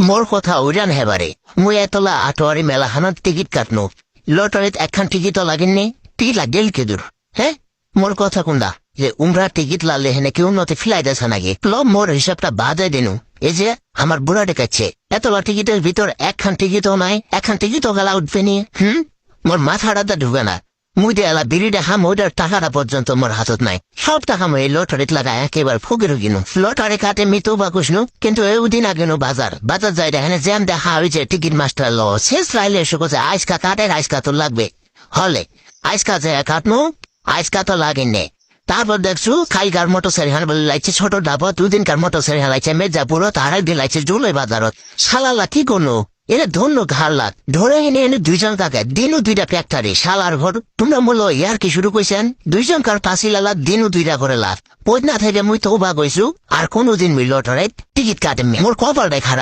মোর কথা উড়ান হেবারে মুই এতলা আটোয়ারি মেলাখানত টিকিট কাটনো লটারিত একখান টিকিটও লাগেননি টিকিট লাগেল কেদুর হ্যাঁ মোর কথা কুন্দা যে উমরা টিকিট লালে হেনে কেউ নতে ফিলাই দেছে নাকি মোর হিসাবটা বাদে দিনু এই যে আমার বুড়া ডেকাচ্ছে এতলা টিকিটের ভিতর একখান টিকিটও নাই একখান টিকিটও গেলা উঠবে নি মোর মাথাটা ঢুকে না মুই দে এলা বিড়ি দেখা ওইটার টাকাটা পর্যন্ত মোর হাতত নাই সব টাকা মই এই লটারিত লাগা একেবারে ফকির গিনু লটারি কাটে মিতো বা কুসনু কিন্তু এদিন আগেনো বাজার যাই দেখেন জ্যাম দেখা হয়েছে টিকিট মাস্টার ল শেষ রাইলে এসে কোথায় আইসকা কাটের আইসকা তো লাগবে হলে আইসকা যে কাটনো আইসকা তো লাগেন তারপর দেখছু খাইগার মোটর সাইকেল বলে লাইছে ছোট ডাব দুদিনকার মোটর সাইকেল লাইছে মেজাপুর তার একদিন লাইছে জুলাই বাজারত শালালা কি কোনো এরা ধন্য ঘাড় লাগ ধরে এনে এনে দুইজন কাকে দিনও দুইটা ফ্যাক্টরি শালার ঘর তোমরা মূল্য ইয়ার কি শুরু কইছেন দুইজন কার পাঁচি লালা দিনও দুইটা করে লাভ পয়না থেকে মুই তো বা কইছু আর কোনোদিন মিল লটারিত টিকিট কাটে মোর কপালটাই খারাপ।